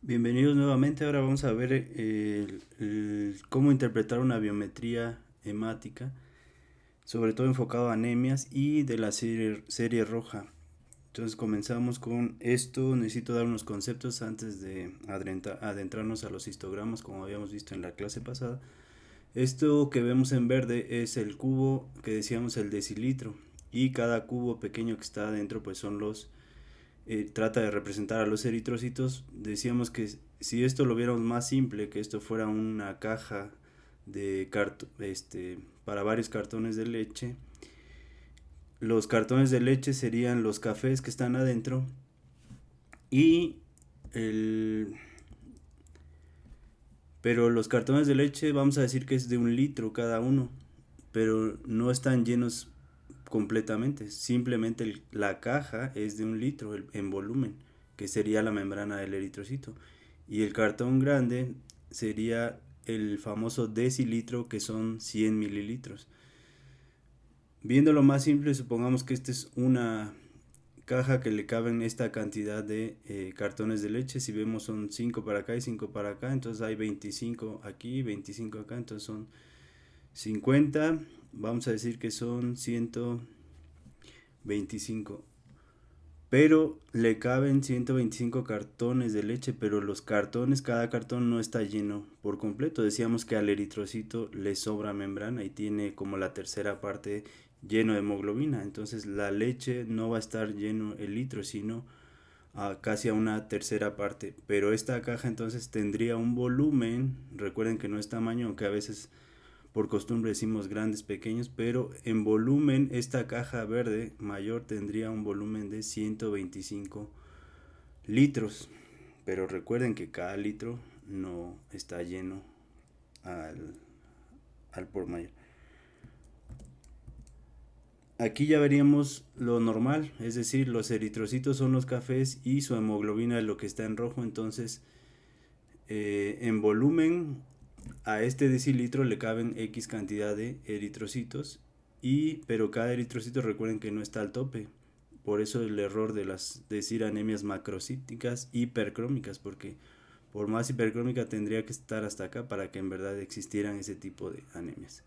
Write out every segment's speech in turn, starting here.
Bienvenidos nuevamente. Ahora vamos a ver cómo interpretar una biometría hemática, sobre todo enfocado a anemias y de la serie roja. Entonces comenzamos con esto. Necesito dar unos conceptos antes de adentrarnos a los histogramas, como habíamos visto en la clase pasada. Esto que vemos en verde es el cubo que decíamos el decilitro, y cada cubo pequeño que está adentro pues son los trata de representar a los eritrocitos. Decíamos que si esto lo viéramos más simple, que esto fuera una caja de para varios cartones de leche, los cartones de leche serían los cafés que están adentro, y el pero los cartones de leche vamos a decir que es de 1 litro cada uno, pero no están llenos completamente. Simplemente la caja es de 1 litro en volumen, que sería la membrana del eritrocito. Y el cartón grande sería el famoso decilitro, que son 100 mililitros. Viéndolo más simple, supongamos que esta es una caja que le caben esta cantidad de cartones de leche. Si vemos, son 5 para acá y 5 para acá, entonces hay 25 aquí, 25 acá, entonces son 50. Vamos a decir que son 125, pero le caben 125 cartones de leche, pero los cartones, cada cartón no está lleno por completo. Decíamos que al eritrocito le sobra membrana y tiene como la tercera parte lleno de hemoglobina. Entonces la leche no va a estar lleno el litro, sino casi a una tercera parte. Pero esta caja entonces tendría un volumen, recuerden que no es tamaño, aunque a veces por costumbre decimos grandes, pequeños, pero en volumen esta caja verde mayor tendría un volumen de 125 litros. Pero recuerden que cada litro no está lleno al, al por mayor. Aquí ya veríamos lo normal, es decir, los eritrocitos son los cafés y su hemoglobina es lo que está en rojo. Entonces, en volumen, a este decilitro le caben X cantidad de eritrocitos, pero cada eritrocito, recuerden que no está al tope. Por eso el error de decir anemias macrocíticas hipercrómicas, porque por más hipercrómica tendría que estar hasta acá para que en verdad existieran ese tipo de anemias,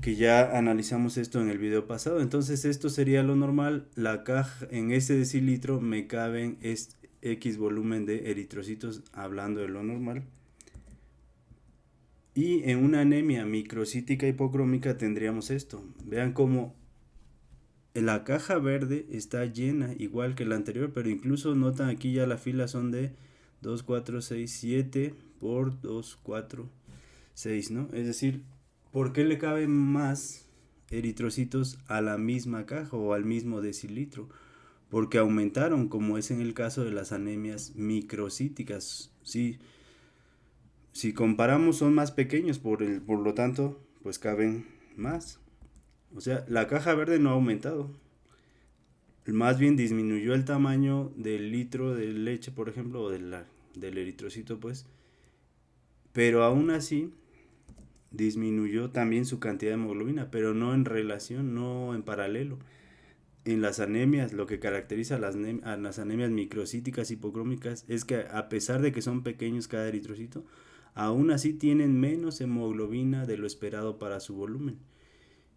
que ya analizamos esto en el video pasado. Entonces esto sería lo normal. La caja, en ese decilitro me caben X volumen de eritrocitos, hablando de lo normal. Y en una anemia microcítica hipocrómica tendríamos esto. Vean cómo la caja verde está llena igual que la anterior, pero incluso notan aquí ya la fila son de 2, 4, 6, 7 por 2, 4, 6, ¿no? Es decir, ¿por qué le caben más eritrocitos a la misma caja o al mismo decilitro? Porque aumentaron, como es en el caso de las anemias microcíticas. Sí, si comparamos, son más pequeños, por lo tanto, pues caben más. O sea, la caja verde no ha aumentado. Más bien disminuyó el tamaño del litro de leche, por ejemplo, o del eritrocito, pues. Pero aún así, disminuyó también su cantidad de hemoglobina, pero no en relación, no en paralelo. En las anemias, lo que caracteriza a las anemias microcíticas hipocrómicas es que, a pesar de que son pequeños cada eritrocito, aún así tienen menos hemoglobina de lo esperado para su volumen.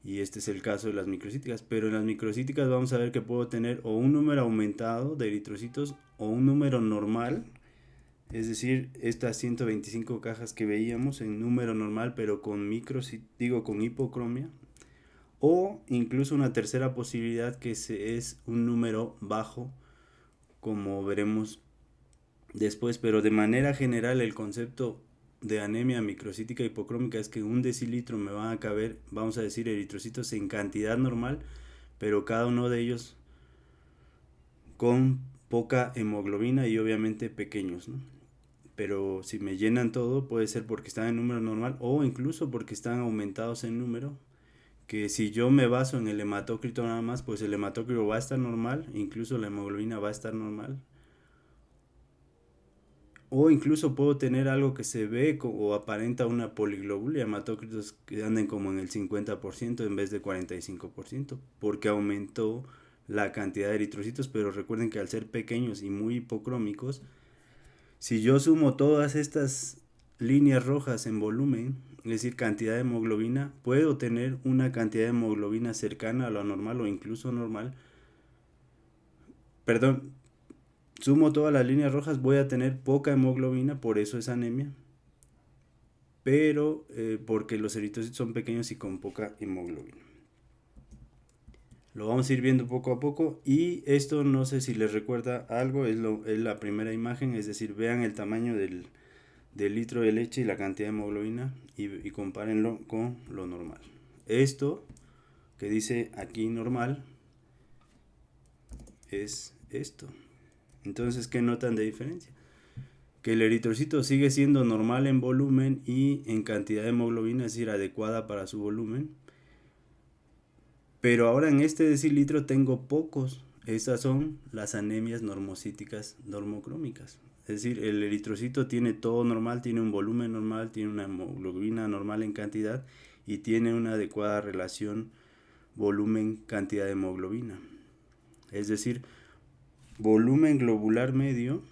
Y este es el caso de las microcíticas. Pero en las microcíticas vamos a ver que puedo tener o un número aumentado de eritrocitos o un número normal. Es decir, estas 125 cajas que veíamos en número normal, pero con hipocromia. O incluso una tercera posibilidad, que es un número bajo, como veremos después. Pero de manera general, el concepto de anemia microcítica hipocrómica es que un decilitro me van a caber, vamos a decir, eritrocitos en cantidad normal, pero cada uno de ellos con poca hemoglobina y obviamente pequeños, ¿no? Pero si me llenan todo, puede ser porque están en número normal o incluso porque están aumentados en número, que si yo me baso en el hematócrito nada más, pues el hematócrito va a estar normal, incluso la hemoglobina va a estar normal. O incluso puedo tener algo que se ve o aparenta una poliglobulia, hematócritos que anden como en el 50% en vez de 45%, porque aumentó la cantidad de eritrocitos. Pero recuerden que al ser pequeños y muy hipocrómicos, Si yo sumo todas estas líneas rojas en volumen, es decir, cantidad de hemoglobina, puedo tener una cantidad de hemoglobina cercana a lo normal o incluso normal. Perdón, sumo todas las líneas rojas, voy a tener poca hemoglobina, por eso es anemia, pero porque los eritrocitos son pequeños y con poca hemoglobina. Lo vamos a ir viendo poco a poco y esto no sé si les recuerda algo, es la primera imagen, es decir, vean el tamaño del litro de leche y la cantidad de hemoglobina y compárenlo con lo normal. Esto que dice aquí normal es esto. Entonces, ¿qué notan de diferencia? Que el eritrocito sigue siendo normal en volumen y en cantidad de hemoglobina, es decir, adecuada para su volumen. Pero ahora en este decilitro tengo pocos. Estas son las anemias normocíticas normocrómicas. Es decir, el eritrocito tiene todo normal, tiene un volumen normal, tiene una hemoglobina normal en cantidad y tiene una adecuada relación volumen-cantidad de hemoglobina. Es decir, volumen globular medio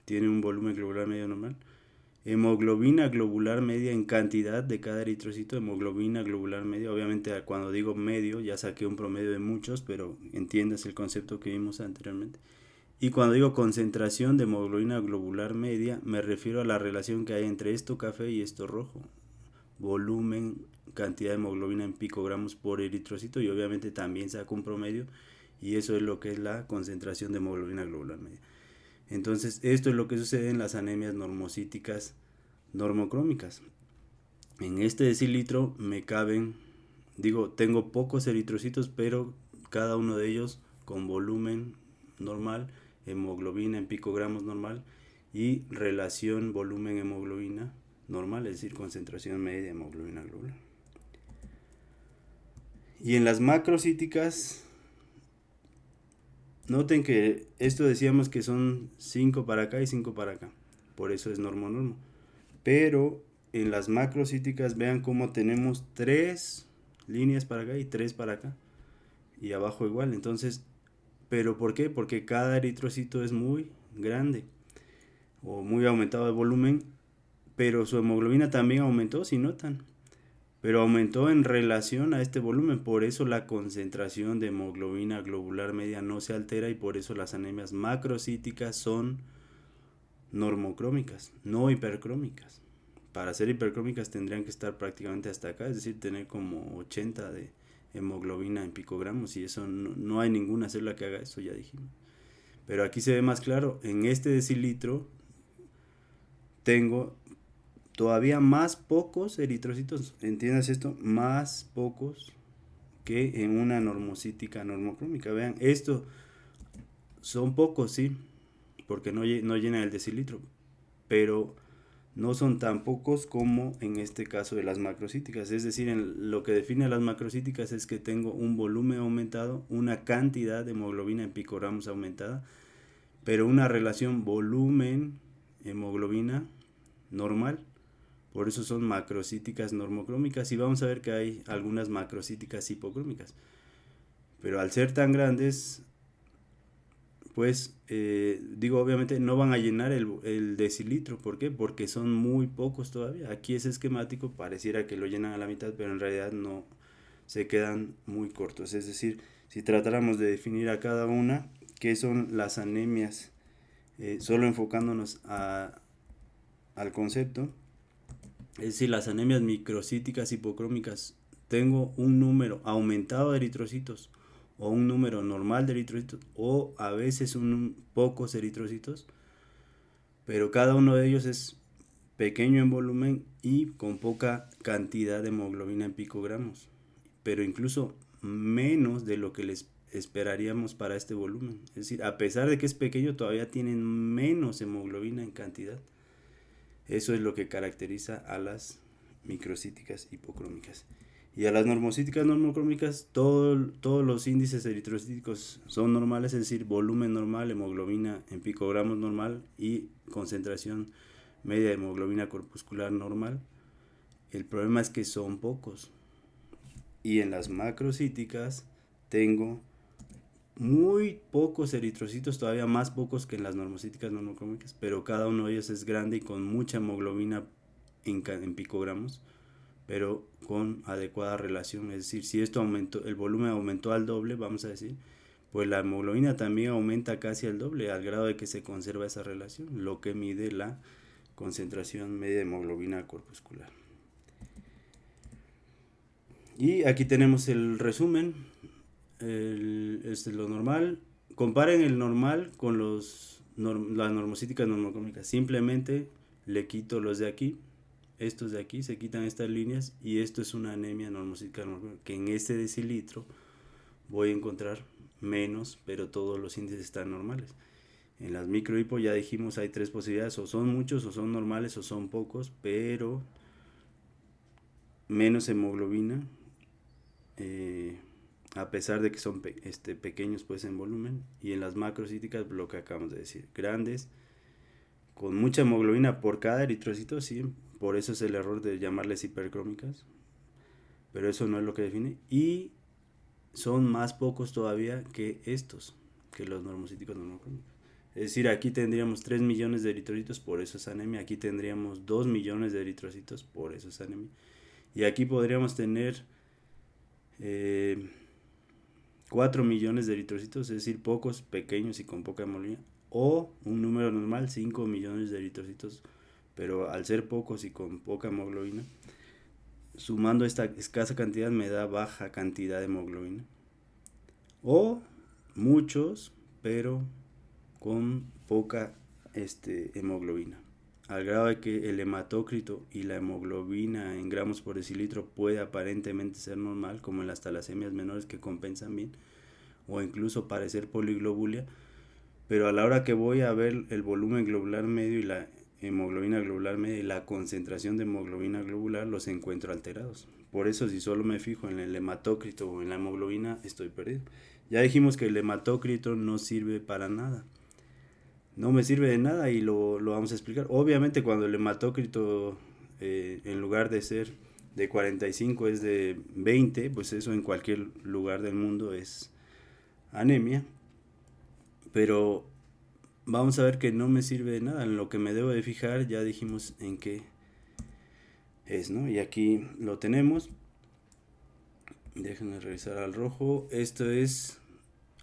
tiene un volumen globular medio normal. Hemoglobina globular media en cantidad de cada eritrocito, hemoglobina globular media, obviamente cuando digo medio ya saqué un promedio de muchos, pero entiendas el concepto que vimos anteriormente. Y cuando digo concentración de hemoglobina globular media, me refiero a la relación que hay entre esto café y esto rojo. Volumen, cantidad de hemoglobina en picogramos por eritrocito y obviamente también saco un promedio y eso es lo que es la concentración de hemoglobina globular media. Entonces, esto es lo que sucede en las anemias normocíticas normocrómicas. En este decilitro me caben, tengo pocos eritrocitos, pero cada uno de ellos con volumen normal, hemoglobina en picogramos normal y relación volumen-hemoglobina normal, es decir, concentración media de hemoglobina globular. Y en las macrocíticas, noten que esto decíamos que son 5 para acá y 5 para acá, por eso es normo-normo. Pero en las macrocíticas vean cómo tenemos 3 líneas para acá y 3 para acá. Y abajo igual. Entonces, ¿pero por qué? Porque cada eritrocito es muy grande o muy aumentado de volumen, pero su hemoglobina también aumentó, si notan. Pero aumentó en relación a este volumen, por eso la concentración de hemoglobina globular media no se altera y por eso las anemias macrocíticas son normocrómicas, no hipercrómicas. Para ser hipercrómicas tendrían que estar prácticamente hasta acá, es decir, tener como 80 de hemoglobina en picogramos y eso no hay ninguna célula que haga eso, ya dijimos. Pero aquí se ve más claro, en este decilitro tengo todavía más pocos eritrocitos, entiendas esto, más pocos que en una normocítica normocrómica. Vean, esto son pocos, sí, porque no llenan el decilitro, pero no son tan pocos como en este caso de las macrocíticas. Es decir, lo que define a las macrocíticas es que tengo un volumen aumentado, una cantidad de hemoglobina en picogramos aumentada, pero una relación volumen-hemoglobina normal. Por eso son macrocíticas normocrómicas y vamos a ver que hay algunas macrocíticas hipocrómicas. Pero al ser tan grandes, pues obviamente no van a llenar el decilitro. ¿Por qué? Porque son muy pocos todavía. Aquí ese esquemático pareciera que lo llenan a la mitad, pero en realidad no, se quedan muy cortos. Es decir, si tratáramos de definir a cada una, qué son las anemias, solo enfocándonos al concepto, es decir, las anemias microcíticas hipocrómicas, tengo un número aumentado de eritrocitos o un número normal de eritrocitos o a veces pocos eritrocitos, pero cada uno de ellos es pequeño en volumen y con poca cantidad de hemoglobina en picogramos, pero incluso menos de lo que les esperaríamos para este volumen. Es decir, a pesar de que es pequeño, todavía tienen menos hemoglobina en cantidad. Eso es lo que caracteriza a las microcíticas hipocrómicas. Y a las normocíticas normocrómicas, todos los índices eritrocíticos son normales, es decir, volumen normal, hemoglobina en picogramos normal y concentración media de hemoglobina corpuscular normal. El problema es que son pocos. Y en las macrocíticas tengo muy pocos eritrocitos, todavía más pocos que en las normocíticas normocrómicas, pero cada uno de ellos es grande y con mucha hemoglobina en picogramos, pero con adecuada relación. Es decir, si esto aumentó, el volumen aumentó al doble, vamos a decir, pues la hemoglobina también aumenta casi al doble, al grado de que se conserva esa relación, lo que mide la concentración media de hemoglobina corpuscular. Y aquí tenemos el resumen. Este es lo normal. Comparen el normal con las normocíticas normocrómicas. Simplemente le quito los de aquí. Estos de aquí se quitan estas líneas. Y esto es una anemia normocítica normocrómica. Que en este decilitro voy a encontrar menos, pero todos los índices están normales. En las microhipo ya dijimos hay tres posibilidades. O son muchos, o son normales, o son pocos. Pero menos hemoglobina. A pesar de que son pequeños pues en volumen. Y en las macrocíticas, lo que acabamos de decir, grandes, con mucha hemoglobina por cada eritrocito, sí, por eso es el error de llamarles hipercrómicas, pero eso no es lo que define. Y son más pocos todavía que estos, que los normocíticos normocrómicos. Es decir, aquí tendríamos 3 millones de eritrocitos, por eso es anemia. Aquí tendríamos 2 millones de eritrocitos, por eso es anemia. Y aquí podríamos tener 4 millones de eritrocitos, es decir, pocos, pequeños y con poca hemoglobina, o un número normal, 5 millones de eritrocitos, pero al ser pocos y con poca hemoglobina, sumando esta escasa cantidad me da baja cantidad de hemoglobina, o muchos, pero con poca hemoglobina, al grado de que el hematócrito y la hemoglobina en gramos por decilitro puede aparentemente ser normal, como en las talasemias menores que compensan bien, o incluso parecer poliglobulia, pero a la hora que voy a ver el volumen globular medio y la hemoglobina globular media y la concentración de hemoglobina globular, los encuentro alterados. Por eso, si solo me fijo en el hematócrito o en la hemoglobina, estoy perdido. Ya dijimos que el hematócrito no sirve para nada. No me sirve de nada y lo vamos a explicar. Obviamente cuando el hematócrito en lugar de ser de 45 es de 20, pues eso en cualquier lugar del mundo es anemia. Pero vamos a ver que no me sirve de nada. En lo que me debo de fijar ya dijimos en qué es, ¿no? Y aquí lo tenemos. Déjenme revisar al rojo. Esto es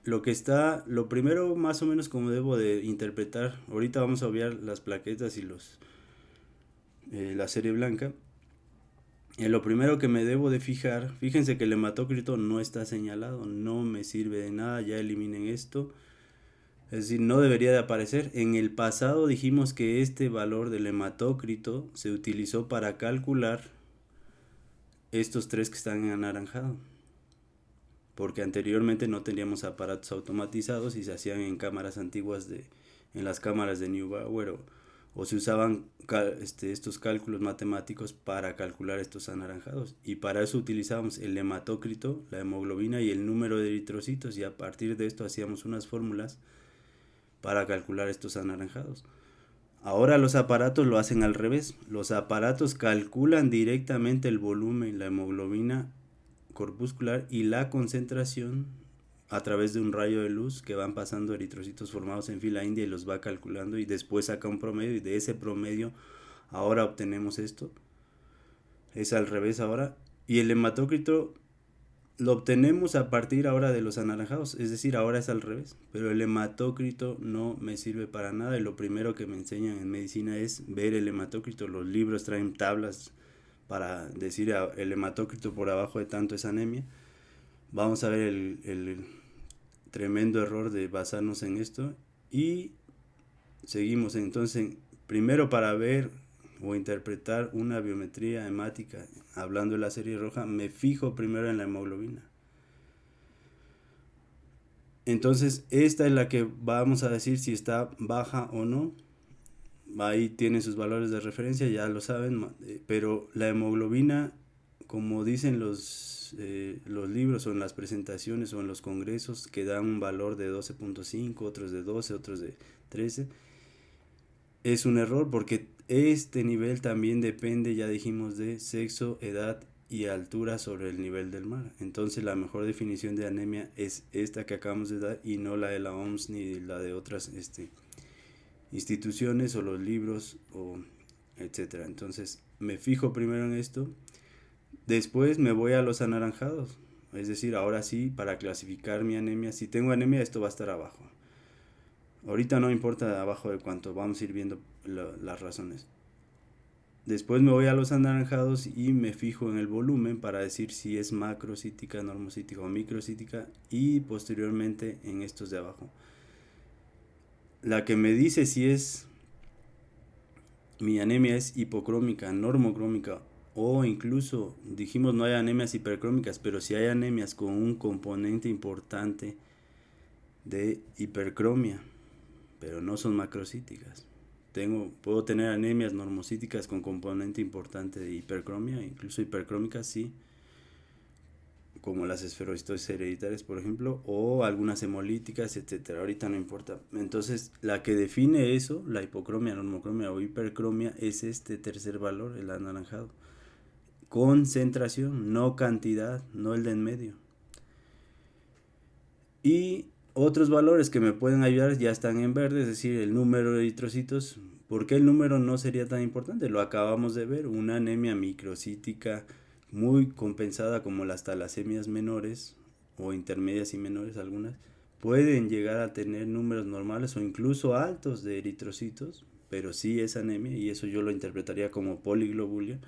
lo que está, lo primero más o menos como debo de interpretar. Ahorita vamos a obviar las plaquetas y la serie blanca. Lo primero que me debo de fijar, fíjense que el hematócrito no está señalado, no me sirve de nada, ya eliminen esto. Es decir, no debería de aparecer. En el pasado dijimos que este valor del hematócrito se utilizó para calcular estos tres que están en anaranjado, porque anteriormente no teníamos aparatos automatizados y se hacían en cámaras antiguas en las cámaras de Neubauer o se usaban estos cálculos matemáticos para calcular estos anaranjados, y para eso utilizábamos el hematócrito, la hemoglobina y el número de eritrocitos, y a partir de esto hacíamos unas fórmulas para calcular estos anaranjados. Ahora los aparatos lo hacen al revés. Los aparatos calculan directamente el volumen, la hemoglobina corpuscular y la concentración a través de un rayo de luz que van pasando eritrocitos formados en fila india y los va calculando, y después saca un promedio, y de ese promedio ahora obtenemos esto. Es al revés ahora. Y el hematócrito lo obtenemos a partir ahora de los anaranjados, es decir, ahora es al revés, pero el hematócrito no me sirve para nada, y lo primero que me enseñan en medicina es ver el hematócrito. Los libros traen tablas para decir el hematócrito por abajo de tanto es anemia. Vamos a ver el tremendo error de basarnos en esto, y seguimos. Entonces, primero, para ver o interpretar una biometría hemática, hablando de la serie roja, me fijo primero en la hemoglobina. Entonces, esta es la que vamos a decir si está baja o no. Ahí tienen sus valores de referencia, ya lo saben, pero la hemoglobina, como dicen los libros o en las presentaciones o en los congresos, que dan un valor de 12.5, otros de 12, otros de 13, es un error, porque este nivel también depende, ya dijimos, de sexo, edad y altura sobre el nivel del mar. Entonces la mejor definición de anemia es esta que acabamos de dar y no la de la OMS ni la de otras instituciones o los libros o etcétera. Entonces me fijo primero en esto, después me voy a los anaranjados. Es decir, ahora sí, para clasificar mi anemia, si tengo anemia, esto va a estar abajo. Ahorita no importa abajo de cuánto, vamos a ir viendo las razones. Después me voy a los anaranjados y me fijo en el volumen para decir si es macrocítica, normocítica o microcítica, y posteriormente en estos de abajo. La que me dice si es mi anemia es hipocrómica, normocrómica o incluso dijimos no hay anemias hipercrómicas, pero si hay anemias con un componente importante de hipercromia, pero no son macrocíticas. Puedo tener anemias normocíticas con componente importante de hipercromia, incluso hipercrómicas sí, como las esferocitosis hereditarias, por ejemplo, o algunas hemolíticas, etcétera. Ahorita no importa. Entonces, la que define eso, la hipocromia, normocromia o hipercromia, es este tercer valor, el anaranjado. Concentración, no cantidad, no el de en medio. Y otros valores que me pueden ayudar ya están en verde, es decir, el número de eritrocitos. ¿Por qué el número no sería tan importante? Lo acabamos de ver, una anemia microcítica muy compensada como las talasemias menores o intermedias y menores algunas, pueden llegar a tener números normales o incluso altos de eritrocitos, pero sí es anemia y eso yo lo interpretaría como poliglobulia.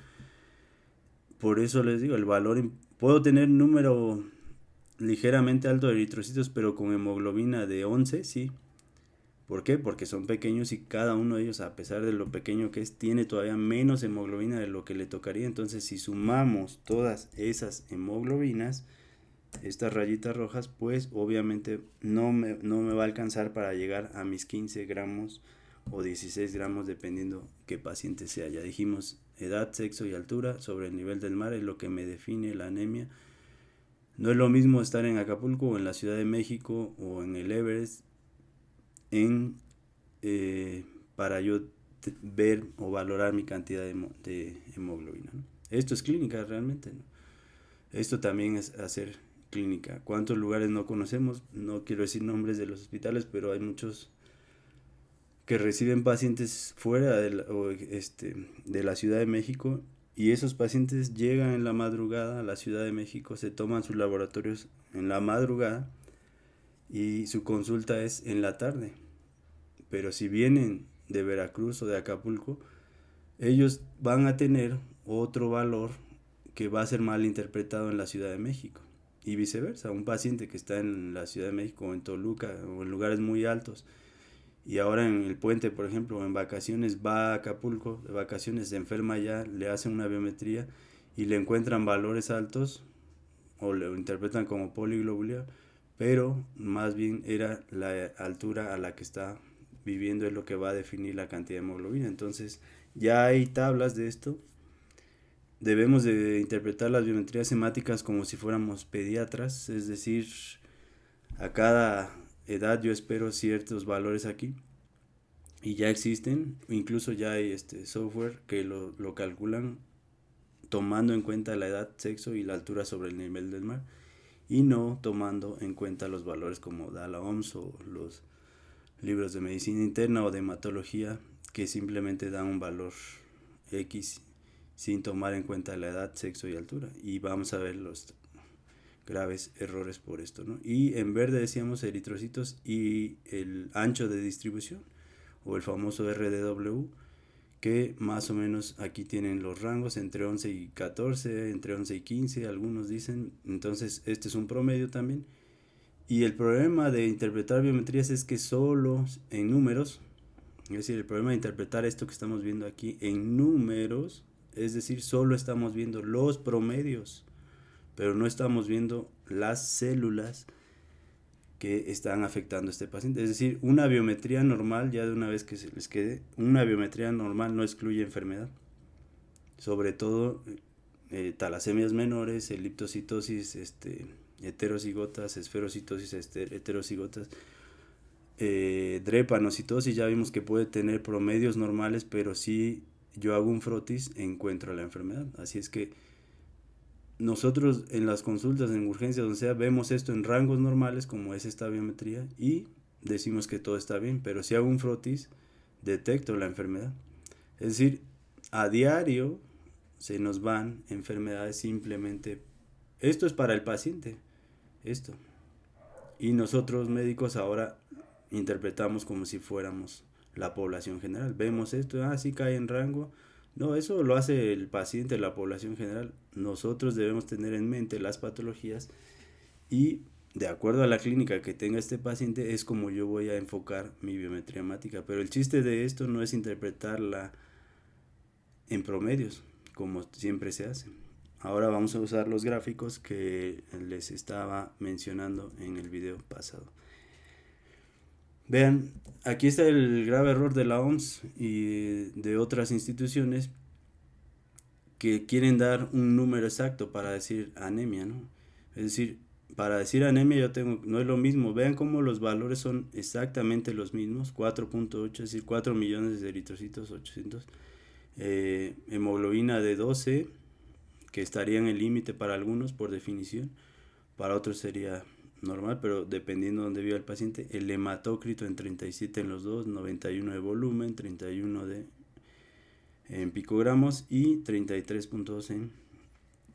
Por eso les digo, el valor, puedo tener número ligeramente alto de eritrocitos, pero con hemoglobina de 11, sí. ¿Por qué? Porque son pequeños y cada uno de ellos, a pesar de lo pequeño que es, tiene todavía menos hemoglobina de lo que le tocaría. Entonces, si sumamos todas esas hemoglobinas, estas rayitas rojas, pues obviamente no me va a alcanzar para llegar a mis 15 gramos o 16 gramos, dependiendo qué paciente sea. Ya dijimos, edad, sexo y altura sobre el nivel del mar es lo que me define la anemia. No es lo mismo estar en Acapulco o en la Ciudad de México o en el Everest en, para yo ver o valorar mi cantidad de hemoglobina, ¿no? Esto es clínica realmente, ¿no? Esto también es hacer clínica. ¿Cuántos lugares no conocemos? No quiero decir nombres de los hospitales, pero hay muchos que reciben pacientes fuera de la Ciudad de México y esos pacientes llegan en la madrugada a la Ciudad de México, se toman sus laboratorios en la madrugada y su consulta es en la tarde. Pero si vienen de Veracruz o de Acapulco, ellos van a tener otro valor que va a ser mal interpretado en la Ciudad de México. Y viceversa, un paciente que está en la Ciudad de México o en Toluca o en lugares muy altos y ahora en el puente, por ejemplo, o en vacaciones va a Acapulco, de vacaciones se enferma allá, le hacen una biometría y le encuentran valores altos o lo interpretan como poliglobulia, pero más bien era la altura a la que está viviendo es lo que va a definir la cantidad de hemoglobina. Entonces ya hay tablas de esto. Debemos de interpretar las biometrías hemáticas como si fuéramos pediatras, es decir, a cada edad yo espero ciertos valores aquí y ya existen, incluso ya hay software que lo calculan tomando en cuenta la edad, sexo y la altura sobre el nivel del mar y no tomando en cuenta los valores como da la OMS o los libros de medicina interna o de hematología que simplemente dan un valor X sin tomar en cuenta la edad, sexo y altura. Y vamos a ver los graves errores por esto, ¿no? Y en verde decíamos eritrocitos y el ancho de distribución o el famoso RDW, que más o menos aquí tienen los rangos entre 11 y 14, entre 11 y 15, algunos dicen. Entonces este es un promedio también. Y el problema de interpretar biometrías es que solo en números, es decir, el problema de interpretar esto que estamos viendo aquí en números, es decir, solo estamos viendo los promedios, pero no estamos viendo las células que están afectando a este paciente. Es decir, una biometría normal, ya de una vez que se les quede, una biometría normal no excluye enfermedad. Sobre todo talasemias menores, eliptocitosis, heterocigotas, esferocitosis, heterocigotas, drepanocitosis, ya vimos que puede tener promedios normales, pero si yo hago un frotis encuentro la enfermedad. Así es que nosotros en las consultas, en urgencias, o sea, vemos esto en rangos normales, como es esta biometría, y decimos que todo está bien, pero si hago un frotis, detecto la enfermedad. Es decir, a diario se nos van enfermedades simplemente. Esto es para el paciente, esto. Y nosotros médicos ahora interpretamos como si fuéramos la población general. Vemos esto, sí cae en rango. No, eso lo hace el paciente, la población general. Nosotros debemos tener en mente las patologías y de acuerdo a la clínica que tenga este paciente es como yo voy a enfocar mi biometría hemática. Pero el chiste de esto no es interpretarla en promedios, como siempre se hace. Ahora vamos a usar los gráficos que les estaba mencionando en el video pasado. Vean, aquí está el grave error de la OMS y de otras instituciones que quieren dar un número exacto para decir anemia, ¿no? Es decir, para decir anemia yo tengo, no es lo mismo. Vean cómo los valores son exactamente los mismos, 4.8, es decir, 4 millones de eritrocitos, 800. Hemoglobina de 12, que estaría en el límite para algunos por definición, para otros sería normal, pero dependiendo de dónde viva el paciente. El hematócrito en 37 en los dos, 91 de volumen, 31 en picogramos y 33.2 en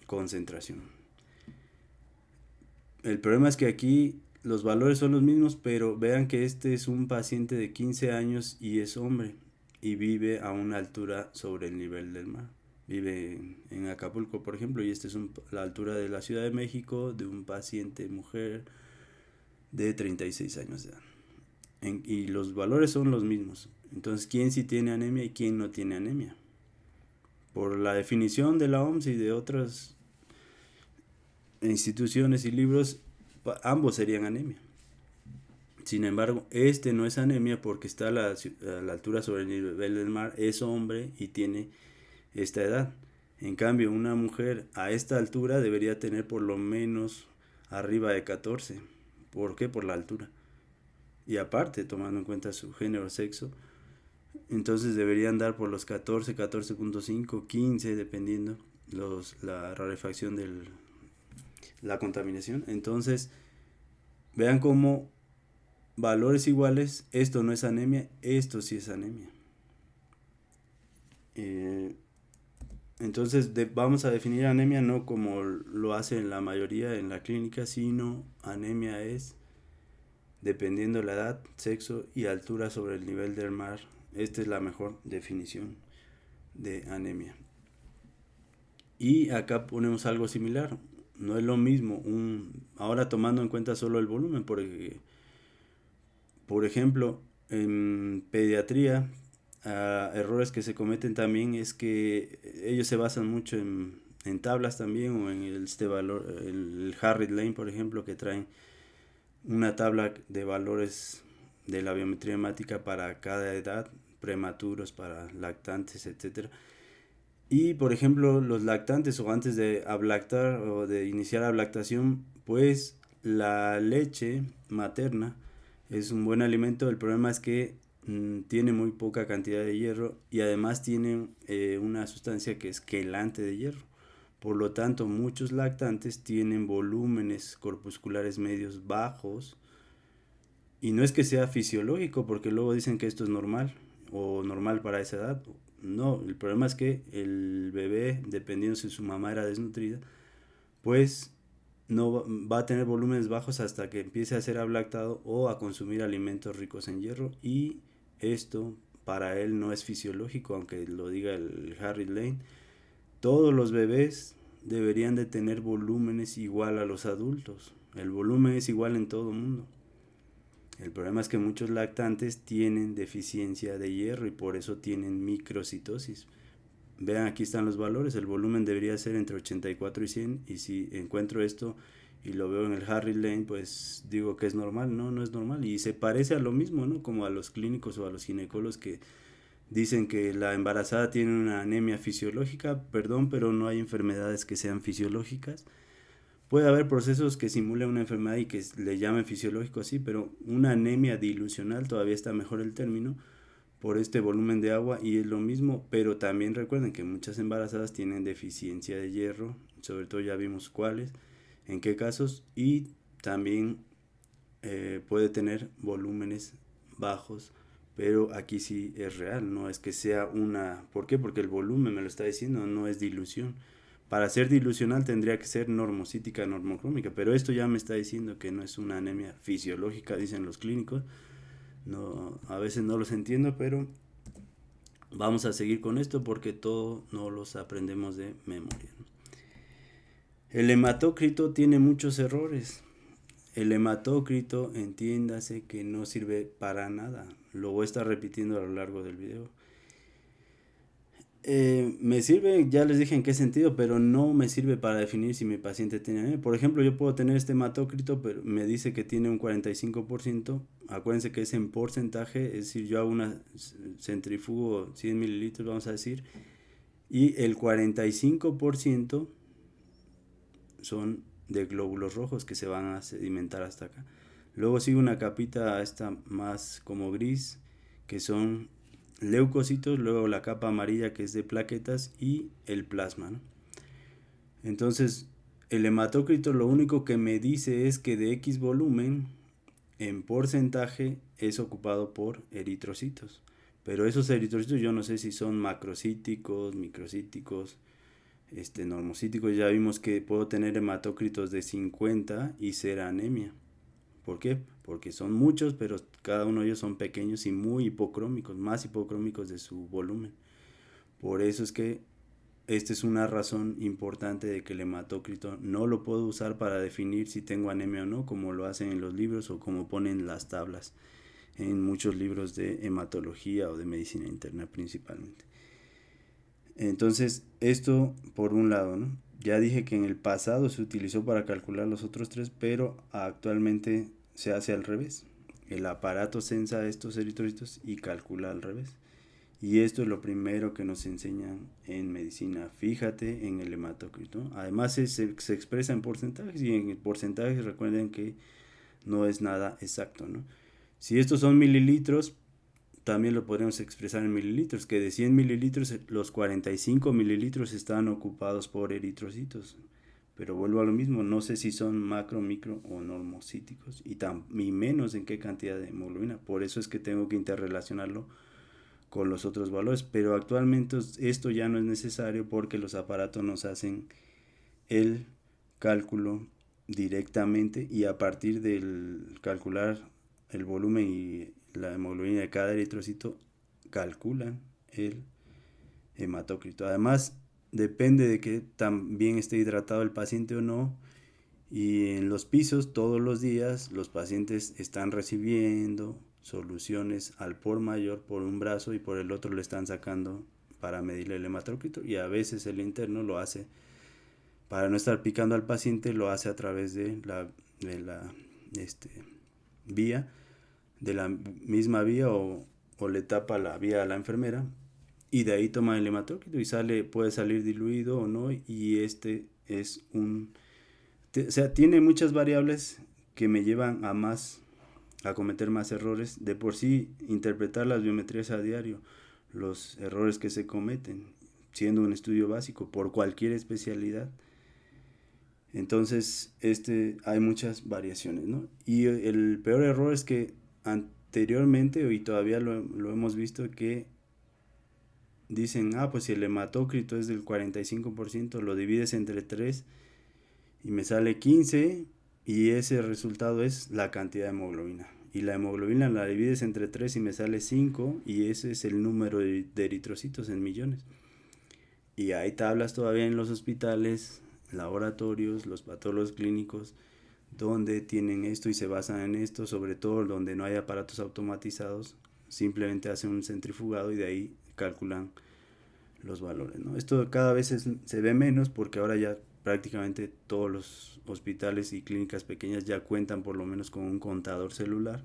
concentración. El problema es que aquí los valores son los mismos, pero vean que este es un paciente de 15 años y es hombre y vive a una altura sobre el nivel del mar. Vive en Acapulco, por ejemplo, y esta es la altura de la Ciudad de México de un paciente mujer de 36 años de edad. Y los valores son los mismos. Entonces, ¿quién sí tiene anemia y quién no tiene anemia? Por la definición de la OMS y de otras instituciones y libros, ambos serían anemia. Sin embargo, este no es anemia porque está a la altura sobre el nivel del mar, es hombre y tiene esta edad. En cambio, una mujer a esta altura debería tener por lo menos arriba de 14. ¿Por qué? Por la altura. Y aparte, tomando en cuenta su género, sexo, entonces deberían dar por los 14, 14.5, 15, dependiendo la rarefacción de la contaminación. Entonces, vean cómo valores iguales, esto no es anemia, esto sí es anemia. Entonces vamos a definir anemia no como lo hacen la mayoría en la clínica, sino anemia es dependiendo de la edad, sexo y altura sobre el nivel del mar. Esta es la mejor definición de anemia. Y acá ponemos algo similar. No es lo mismo, ahora tomando en cuenta solo el volumen, porque, por ejemplo, en pediatría, errores que se cometen también es que ellos se basan mucho en tablas también, o en este valor, el Harris Lane, por ejemplo, que traen una tabla de valores de la biometría hemática para cada edad, prematuros, para lactantes, etcétera. Y por ejemplo, los lactantes o antes de ablactar o de iniciar la lactación, pues la leche materna es un buen alimento. El problema es que tiene muy poca cantidad de hierro y además tiene una sustancia que es quelante de hierro. Por lo tanto, muchos lactantes tienen volúmenes corpusculares medios bajos y no es que sea fisiológico, porque luego dicen que esto es normal o normal para esa edad. No, el problema es que el bebé, dependiendo si su mamá era desnutrida, pues no va a tener volúmenes bajos hasta que empiece a ser ablactado o a consumir alimentos ricos en hierro, y esto para él no es fisiológico, aunque lo diga el Harry Lane. Todos los bebés deberían de tener volúmenes igual a los adultos. El volumen es igual en todo el mundo. El problema es que muchos lactantes tienen deficiencia de hierro y por eso tienen microcitosis. Vean, aquí están los valores. El volumen debería ser entre 84 y 100. Y si encuentro esto y lo veo en el Harry Lane, pues digo que es normal. No, no es normal. Y se parece a lo mismo, ¿no? Como a los clínicos o a los ginecólogos que dicen que la embarazada tiene una anemia fisiológica. Perdón, pero no hay enfermedades que sean fisiológicas. Puede haber procesos que simulen una enfermedad y que le llamen fisiológico así, pero una anemia dilucional, todavía está mejor el término, por este volumen de agua y es lo mismo, pero también recuerden que muchas embarazadas tienen deficiencia de hierro, sobre todo ya vimos cuáles, en qué casos, y también puede tener volúmenes bajos, pero aquí sí es real, no es que sea una... ¿Por qué? Porque el volumen me lo está diciendo, no es dilución. Para ser dilucional tendría que ser normocítica, normocrómica, pero esto ya me está diciendo que no es una anemia fisiológica, dicen los clínicos. No, a veces no los entiendo, pero vamos a seguir con esto porque todo no los aprendemos de memoria. El hematócrito tiene muchos errores. El hematócrito, entiéndase que no sirve para nada. Lo voy a estar repitiendo a lo largo del video. Me sirve, ya les dije en qué sentido, pero no me sirve para definir si mi paciente tiene anemia. Por ejemplo, yo puedo tener este hematócrito, pero me dice que tiene un 45%. Acuérdense que es en porcentaje, es decir, yo hago una centrifugo 100 mililitros, vamos a decir, y el 45% son de glóbulos rojos que se van a sedimentar hasta acá. Luego sigue una capita esta más como gris, que son leucocitos, luego la capa amarilla que es de plaquetas y el plasma, ¿no? Entonces, el hematócrito lo único que me dice es que de X volumen, en porcentaje, es ocupado por eritrocitos. Pero esos eritrocitos yo no sé si son macrocíticos, microcíticos, normocíticos. Ya vimos que puedo tener hematócritos de 50 y ser anemia. ¿Por qué? Porque son muchos, pero cada uno de ellos son pequeños y muy hipocrómicos, más hipocrómicos de su volumen. Por eso es que esta es una razón importante de que el hematócrito no lo puedo usar para definir si tengo anemia o no, como lo hacen en los libros o como ponen las tablas en muchos libros de hematología o de medicina interna principalmente. Entonces, esto por un lado, ¿no? Ya dije que en el pasado se utilizó para calcular los otros tres, pero actualmente se hace al revés. El aparato censa estos eritrocitos y calcula al revés. Y esto es lo primero que nos enseñan en medicina. Fíjate en el hematócrito. Además se expresa en porcentajes y en porcentajes recuerden que no es nada exacto, ¿no? Si estos son mililitros, también lo podemos expresar en mililitros, que de 100 mililitros, los 45 mililitros están ocupados por eritrocitos. Pero vuelvo a lo mismo, no sé si son macro, micro o normocíticos y menos en qué cantidad de hemoglobina. Por eso es que tengo que interrelacionarlo con los otros valores. Pero actualmente esto ya no es necesario porque los aparatos nos hacen el cálculo directamente y a partir del calcular el volumen y la hemoglobina de cada eritrocito calculan el hematócrito. Además, depende de que también esté hidratado el paciente o no. Y en los pisos todos los días los pacientes están recibiendo soluciones al por mayor por un brazo y por el otro le están sacando para medir el hematócrito y a veces el interno lo hace para no estar picando al paciente, lo hace a través de la vía, de la misma vía o le tapa la vía a la enfermera y de ahí toma el hematócrito y puede salir diluido o no y es o sea, tiene muchas variables que me llevan a cometer más errores. De por sí, interpretar las biometrías a diario, los errores que se cometen, siendo un estudio básico por cualquier especialidad. Entonces, hay muchas variaciones, ¿no? Y el peor error es que anteriormente, y todavía lo hemos visto, que dicen, pues si el hematócrito es del 45%, lo divides entre 3 y me sale 15 y ese resultado es la cantidad de hemoglobina. Y la hemoglobina la divides entre 3 y me sale 5 y ese es el número de eritrocitos en millones. Y hay tablas todavía en los hospitales, laboratorios, los patólogos clínicos, donde tienen esto y se basan en esto, sobre todo donde no hay aparatos automatizados, simplemente hacen un centrifugado y de ahí calculan los valores, ¿no? Esto cada vez se ve menos porque ahora ya prácticamente todos los hospitales y clínicas pequeñas ya cuentan por lo menos con un contador celular.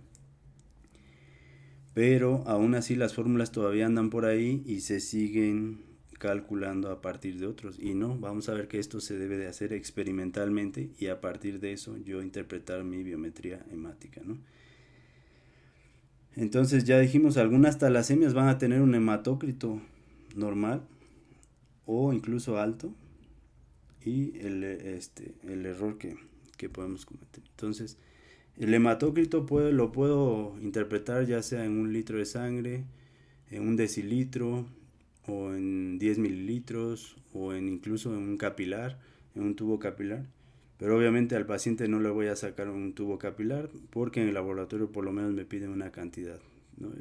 Pero aún así las fórmulas todavía andan por ahí y se siguen calculando a partir de otros. Y no, vamos a ver que esto se debe de hacer experimentalmente y a partir de eso yo interpretar mi biometría hemática, ¿no? Entonces ya dijimos, algunas talasemias van a tener un hematócrito normal o incluso alto, y el error que podemos cometer. Entonces, el hematócrito lo puedo interpretar ya sea en un litro de sangre, en un decilitro, o en 10 mililitros, o incluso en un capilar, en un tubo capilar. Pero obviamente al paciente no le voy a sacar un tubo capilar porque en el laboratorio por lo menos me piden una cantidad, ¿no?,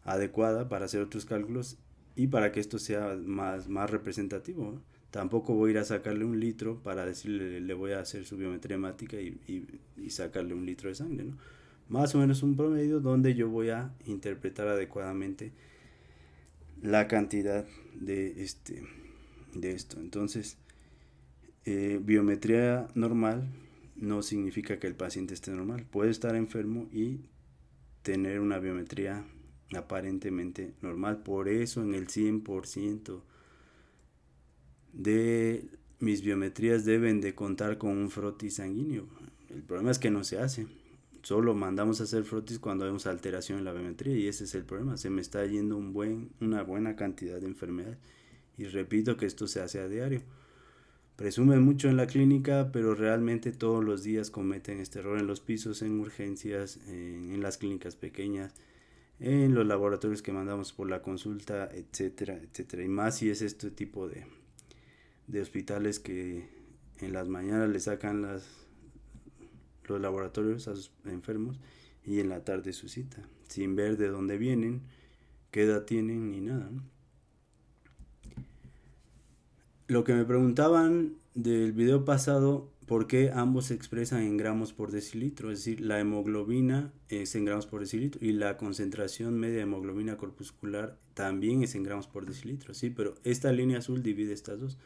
adecuada para hacer otros cálculos y para que esto sea más representativo, ¿no? Tampoco voy a ir a sacarle un litro para decirle, le voy a hacer su biometría hemática y sacarle un litro de sangre, ¿no? Más o menos un promedio donde yo voy a interpretar adecuadamente la cantidad de esto. Entonces, biometría normal no significa que el paciente esté normal. Puede estar enfermo y tener una biometría aparentemente normal. Por eso en el 100% de mis biometrías deben de contar con un frotis sanguíneo. El problema es que no se hace. Solo mandamos a hacer frotis cuando vemos alteración en la biometría y ese es el problema. Se me está yendo una buena cantidad de enfermedades. Y repito que esto se hace a diario. Presumen mucho en la clínica, pero realmente todos los días cometen este error en los pisos, en urgencias, en las clínicas pequeñas, en los laboratorios que mandamos por la consulta, etcétera, etcétera. Y más si es este tipo de hospitales que en las mañanas le sacan los laboratorios a sus enfermos y en la tarde su cita, sin ver de dónde vienen, qué edad tienen ni nada, ¿no? Lo que me preguntaban del video pasado, ¿por qué ambos se expresan en gramos por decilitro? Es decir, la hemoglobina es en gramos por decilitro y la concentración media de hemoglobina corpuscular también es en gramos por decilitro, ¿sí? Pero esta línea azul divide estas dos.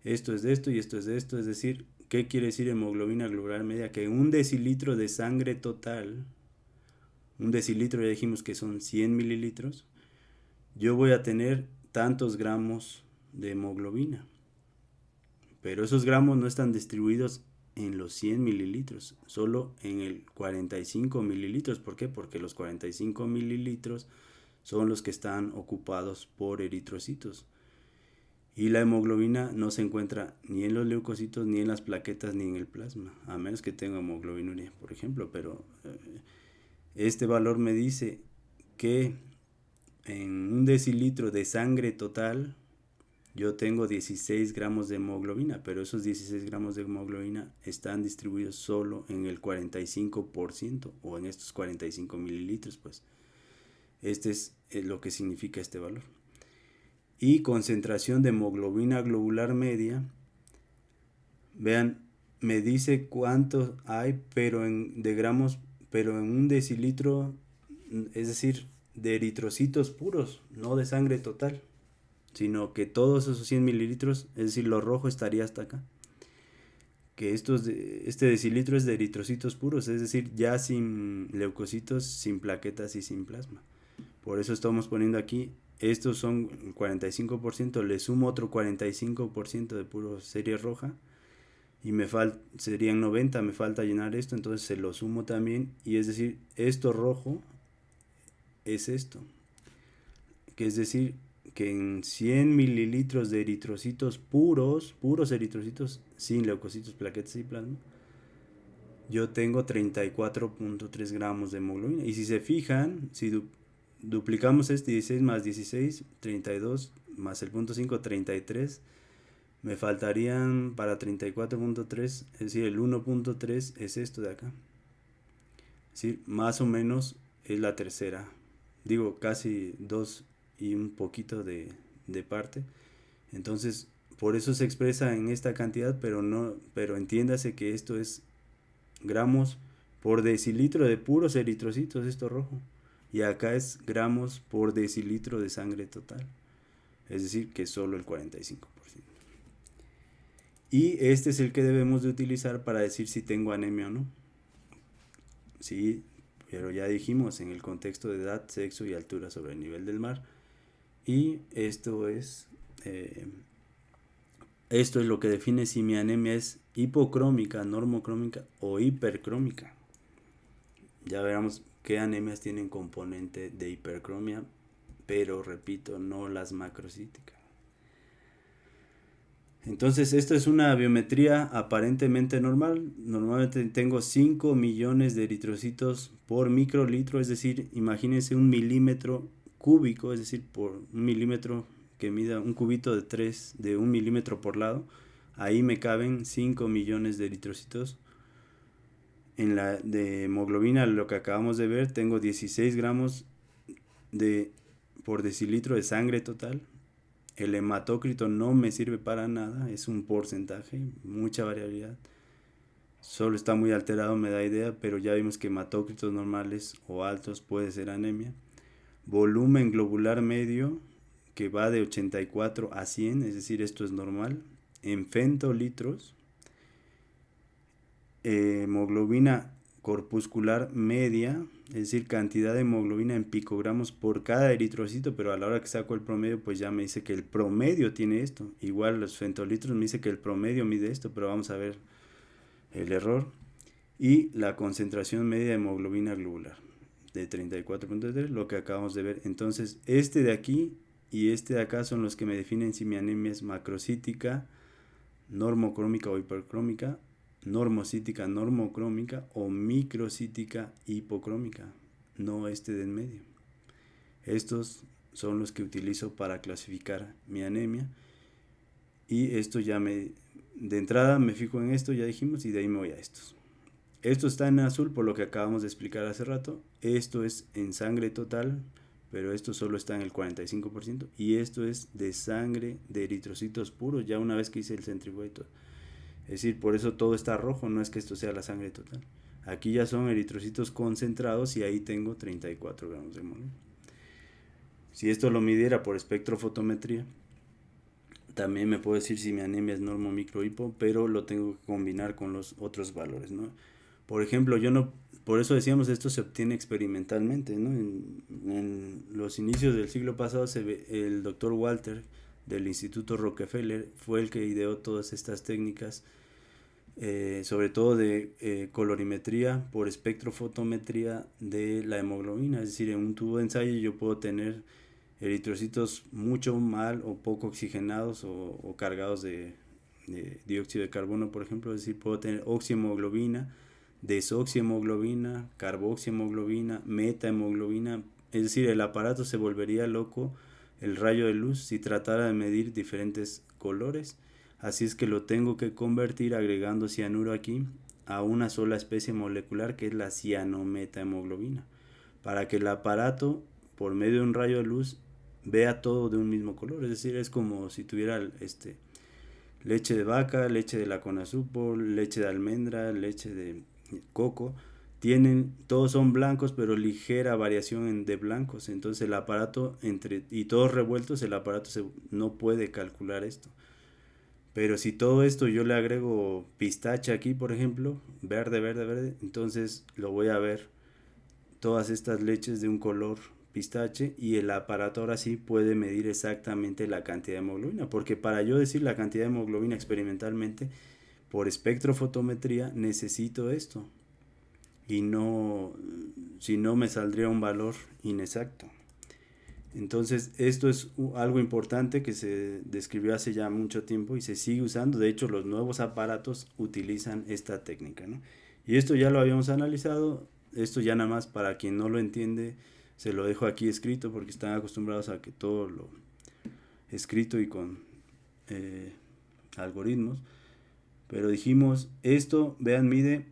Esto es de esto y esto es de esto, es decir, ¿qué quiere decir hemoglobina globular media? Que un decilitro de sangre total, un decilitro ya dijimos que son 100 mililitros, yo voy a tener tantos gramos de hemoglobina. Pero esos gramos no están distribuidos en los 100 mililitros, solo en el 45 mililitros. ¿Por qué? Porque los 45 mililitros son los que están ocupados por eritrocitos. Y la hemoglobina no se encuentra ni en los leucocitos, ni en las plaquetas, ni en el plasma, a menos que tenga hemoglobinuria, por ejemplo. Pero este valor me dice que en un decilitro de sangre total yo tengo 16 gramos de hemoglobina, pero esos 16 gramos de hemoglobina están distribuidos solo en el 45% o en estos 45 mililitros, pues. Este es lo que significa este valor. Y concentración de hemoglobina globular media, vean, me dice cuánto hay, pero de gramos, pero en un decilitro, es decir, de eritrocitos puros, no de sangre total, sino que todos esos 100 mililitros, es decir, lo rojo estaría hasta acá. Que este decilitro es de eritrocitos puros, es decir, ya sin leucocitos, sin plaquetas y sin plasma. Por eso estamos poniendo aquí, estos son 45%, le sumo otro 45% de puro serie roja y serían 90, me falta llenar esto, entonces se lo sumo también, y es decir, esto rojo es esto, que es decir, que en 100 mililitros de eritrocitos puros eritrocitos, sin leucocitos, plaquetas y plasma, yo tengo 34.3 gramos de hemoglobina. Y si se fijan, si duplicamos este 16 más 16, 32, más el punto 5, 33, me faltarían para 34.3, es decir, el 1.3 es esto de acá. Es decir, más o menos es la tercera. Digo, casi 2 y un poquito de parte. Entonces, por eso se expresa en esta cantidad, pero entiéndase que esto es gramos por decilitro de puros eritrocitos, esto rojo. Y acá es gramos por decilitro de sangre total. Es decir, que solo el 45%. Y este es el que debemos de utilizar para decir si tengo anemia o no. Sí, pero ya dijimos en el contexto de edad, sexo y altura sobre el nivel del mar. Y esto es lo que define si mi anemia es hipocrómica, normocrómica o hipercrómica. Ya veremos qué anemias tienen componente de hipercromia, pero repito, no las macrocíticas. Entonces, esta es una biometría aparentemente normal. Normalmente tengo 5 millones de eritrocitos por microlitro, es decir, imagínense un milímetro cúbico, es decir, por un milímetro que mida un cubito de 3 de un milímetro por lado. Ahí me caben 5 millones de eritrocitos. En la de hemoglobina, lo que acabamos de ver, tengo 16 gramos por decilitro de sangre total. El hematócrito no me sirve para nada, es un porcentaje, mucha variabilidad. Solo está muy alterado, me da idea, pero ya vimos que hematócritos normales o altos puede ser anemia. Volumen globular medio, que va de 84 a 100, es decir, esto es normal. En femtolitros. Hemoglobina corpuscular media, es decir, cantidad de hemoglobina en picogramos por cada eritrocito, pero a la hora que saco el promedio, pues ya me dice que el promedio tiene esto. Igual los femtolitros me dice que el promedio mide esto, pero vamos a ver el error. Y la concentración media de hemoglobina globular de 34.3, lo que acabamos de ver. Entonces, este de aquí y este de acá son los que me definen si mi anemia es macrocítica, normocrómica o hipercrómica, normocítica, normocrómica o microcítica hipocrómica, no este de en medio. Estos son los que utilizo para clasificar mi anemia y esto ya de entrada me fijo en esto, ya dijimos, y de ahí me voy a estos. Esto está en azul por lo que acabamos de explicar hace rato. Esto es en sangre total, pero esto solo está en el 45%, y esto es de sangre de eritrocitos puros, ya una vez que hice el centrifugado. Es decir, por eso todo está rojo, no es que esto sea la sangre total. Aquí ya son eritrocitos concentrados y ahí tengo 34 gramos de hemoglobina. Si esto lo midiera por espectrofotometría, también me puedo decir si mi anemia es normo, micro, hipo, pero lo tengo que combinar con los otros valores, ¿no? Por ejemplo, por eso decíamos esto se obtiene experimentalmente, ¿no? En los inicios del siglo pasado el doctor Walter del Instituto Rockefeller fue el que ideó todas estas técnicas, sobre todo de colorimetría por espectrofotometría de la hemoglobina. Es decir, en un tubo de ensayo yo puedo tener eritrocitos mucho mal o poco oxigenados o cargados de dióxido de carbono, por ejemplo. Es decir, puedo tener oxihemoglobina, desoxihemoglobina, carboxihemoglobina, metahemoglobina. Es decir, el aparato se volvería loco, el rayo de luz, si tratara de medir diferentes colores. Así es que lo tengo que convertir agregando cianuro aquí a una sola especie molecular, que es la cianometahemoglobina, para que el aparato, por medio de un rayo de luz, vea todo de un mismo color. Es decir, es como si tuviera leche de vaca, leche de la Conasupo, leche de almendra, leche de coco. Todos son blancos, pero ligera variación de blancos. Entonces el aparato, y todos revueltos, el aparato no puede calcular esto. Pero si todo esto yo le agrego pistache aquí, por ejemplo, verde, verde, verde, entonces lo voy a ver todas estas leches de un color pistache, y el aparato ahora sí puede medir exactamente la cantidad de hemoglobina, porque para yo decir la cantidad de hemoglobina experimentalmente por espectrofotometría necesito esto, y no, si no me saldría un valor inexacto. Entonces esto es algo importante que se describió hace ya mucho tiempo y se sigue usando. De hecho, los nuevos aparatos utilizan esta técnica, ¿no? Y esto ya lo habíamos analizado. Esto ya nada más para quien no lo entiende, se lo dejo aquí escrito, porque están acostumbrados a que todo lo escrito y con algoritmos. Pero dijimos, esto, vean, mide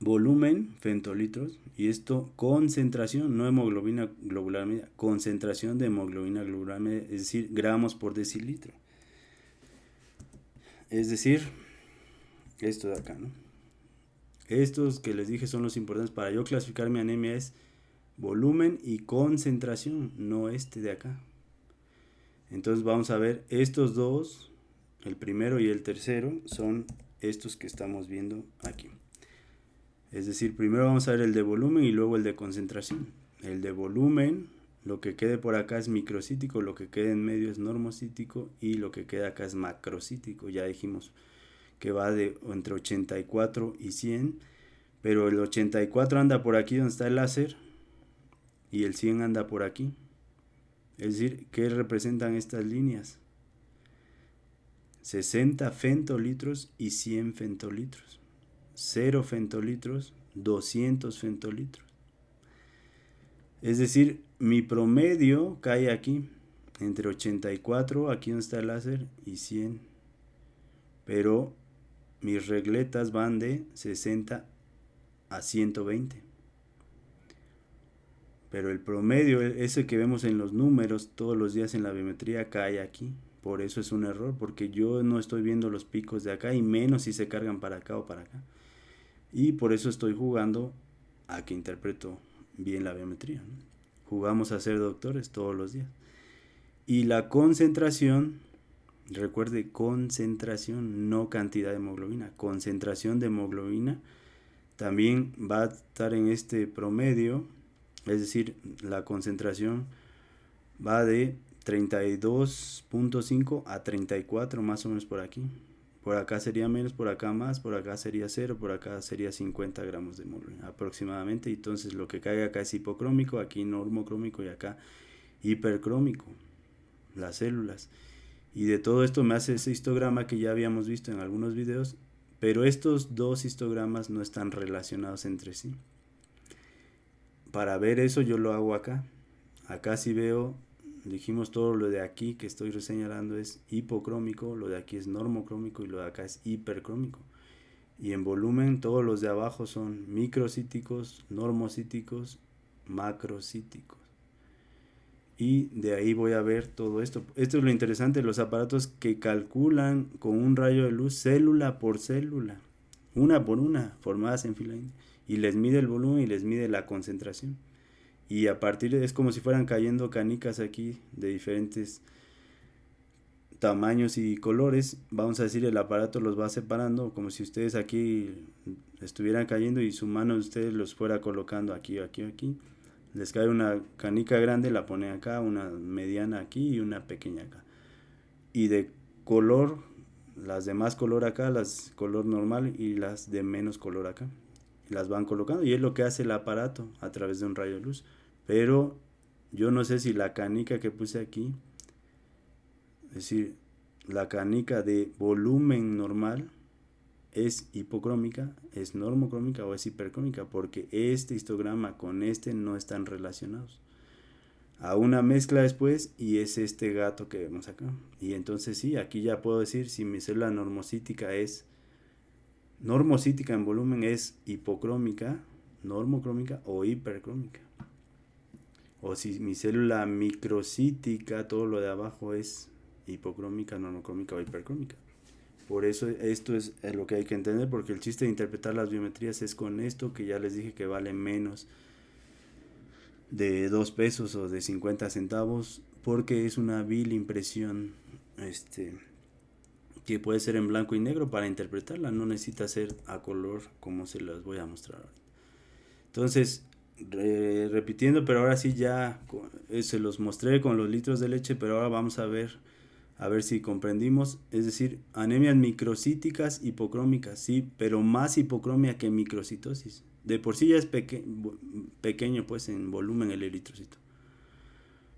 volumen, femtolitros, y esto concentración, no hemoglobina globular media, concentración de hemoglobina globular media, es decir, gramos por decilitro. Es decir, esto de acá, ¿no? Estos que les dije son los importantes para yo clasificar mi anemia, es volumen y concentración, no este de acá. Entonces vamos a ver estos dos, el primero y el tercero, son estos que estamos viendo aquí. Es decir, primero vamos a ver el de volumen y luego el de concentración. El de volumen, lo que quede por acá es microcítico, lo que quede en medio es normocítico y lo que queda acá es macrocítico. Ya dijimos que va de entre 84 y 100, pero el 84 anda por aquí donde está el láser y el 100 anda por aquí. Es decir, ¿qué representan estas líneas? 60 femtolitros y 100 femtolitros. 0 femtolitros, 200 femtolitros. Es decir, mi promedio cae aquí, entre 84, aquí donde está el láser, y 100. Pero mis regletas van de 60 a 120. Pero el promedio, ese que vemos en los números todos los días en la biometría, cae aquí. Por eso es un error, porque yo no estoy viendo los picos de acá, y menos si se cargan para acá o para acá. Y por eso estoy jugando a que interpreto bien la biometría, ¿no? Jugamos a ser doctores todos los días. Y la concentración, recuerde, concentración, no cantidad de hemoglobina. Concentración de hemoglobina también va a estar en este promedio, es decir, la concentración va de 32.5 a 34, más o menos por aquí. Por acá sería menos, por acá más, por acá sería 0, por acá sería 50 gramos de hemoglobina aproximadamente. Entonces lo que cae acá es hipocrómico, aquí normocrómico y acá hipercrómico, las células. Y de todo esto me hace ese histograma que ya habíamos visto en algunos videos, pero estos dos histogramas no están relacionados entre sí. Para ver eso yo lo hago acá. Acá sí veo, dijimos todo lo de aquí que estoy señalando es hipocrómico, lo de aquí es normocrómico y lo de acá es hipercrómico. Y en volumen todos los de abajo son microcíticos, normocíticos, macrocíticos. Y de ahí voy a ver todo esto. Esto es lo interesante, los aparatos que calculan con un rayo de luz célula por célula, una por una, formadas en fila india, y les mide el volumen y les mide la concentración. Y a partir de, es como si fueran cayendo canicas aquí de diferentes tamaños y colores. Vamos a decir, el aparato los va separando, como si ustedes aquí estuvieran cayendo y su mano de ustedes los fuera colocando aquí, aquí, aquí. Les cae una canica grande, la pone acá, una mediana aquí y una pequeña acá. Y de color, las de más color acá, las color normal y las de menos color acá. Las van colocando y es lo que hace el aparato a través de un rayo de luz. Pero yo no sé si la canica que puse aquí, es decir, la canica de volumen normal, es hipocrómica, es normocrómica o es hipercrómica, porque este histograma con este no están relacionados. A una mezcla después y es este gato que vemos acá. Y entonces sí, aquí ya puedo decir si mi célula normocítica en volumen es hipocrómica, normocrómica o hipercrómica. O si mi célula microcítica, todo lo de abajo es hipocrómica, normocrómica o hipercrómica. Por eso esto es lo que hay que entender, porque el chiste de interpretar las biometrías es con esto que ya les dije que vale menos de 2 pesos o de 50 centavos, porque es una vil impresión que puede ser en blanco y negro para interpretarla, no necesita ser a color como se las voy a mostrar ahorita. Entonces, repitiendo, pero ahora sí ya se los mostré con los litros de leche, pero ahora vamos a ver si comprendimos. Es decir, anemias microcíticas hipocrómicas, sí, pero más hipocromia que microcitosis. De por sí ya es pequeño pues en volumen el eritrocito,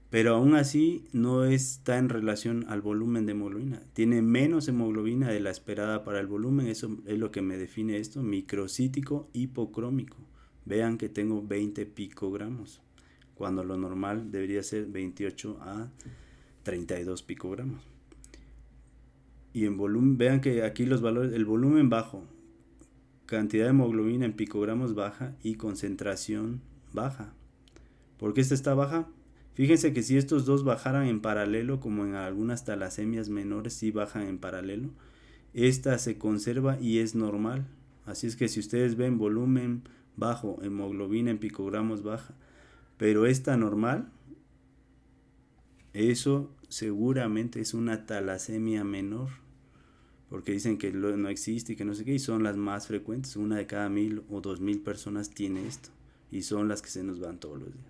pero aún así no está en relación al volumen de hemoglobina. Tiene menos hemoglobina de la esperada para el volumen. Eso es lo que me define esto, microcítico hipocrómico. Vean que tengo 20 picogramos, cuando lo normal debería ser 28 a 32 picogramos. Y en volumen, vean que aquí los valores, el volumen bajo, cantidad de hemoglobina en picogramos baja y concentración baja. ¿Por qué esta está baja? Fíjense que si estos dos bajaran en paralelo, como en algunas talasemias menores sí bajan en paralelo, esta se conserva y es normal. Así es que si ustedes ven volumen bajo, hemoglobina en picogramos baja, pero esta normal, eso seguramente es una talasemia menor, porque dicen que no existe y que no sé qué, y son las más frecuentes. Una de cada 1000 o 2000 personas tiene esto, y son las que se nos van todos los días.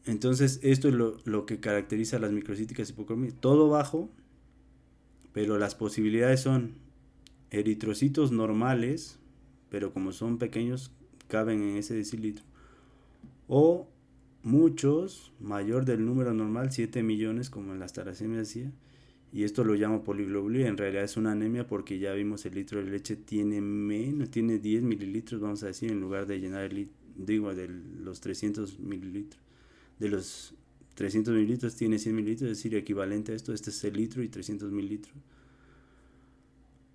Entonces esto es lo que caracteriza a las microcíticas hipocrómicas, todo bajo, pero las posibilidades son eritrocitos normales, pero como son pequeños, caben en ese decilitro. O muchos, mayor del número normal, 7 millones, como en las talasemias decía. Y esto lo llamo poliglobulia. En realidad es una anemia porque ya vimos el litro de leche tiene menos, tiene 10 mililitros, vamos a decir, en lugar de llenar de los 300 mililitros. De los 300 mililitros tiene 100 mililitros, es decir, equivalente a esto. Este es el litro y 300 mililitros.